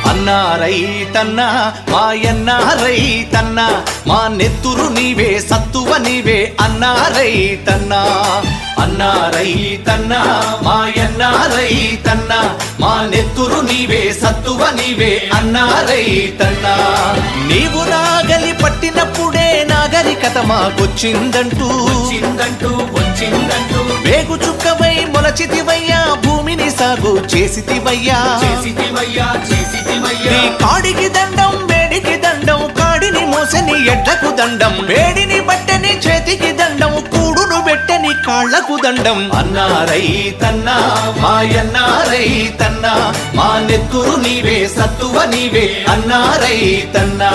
అన్నా రైతన్నా మాయన్న రైతన్నా మా నెత్తురు నీవే సత్తువ నీవే అన్నా రైతన్నా అన్నా రైతన్నా మాయన్న రైతన్నా మా నెత్తురు నీవే సత్తువ నీవే అన్నా రైతన్నా నీవు నాగలి పట్టినప్పుడే నాగరికత మాకొచ్చిందంటూ వచ్చిందంటూ వేగు చుక్కవై మొలచితివయ్యా భూమిని సాగు చేసితివయ్యా నీ కాడికి దండం వేడికి దండం కాడిని మోసని ఎడ్లకు దండం వేడిని బట్టని చేతికి దండం కూడును పెట్టని కాళ్లకు దండం అన్నా రైతన్నా మాయన్నా రైతన్నా మా నెత్తురు నీవే సత్తువ నీవే అన్నా రైతన్నా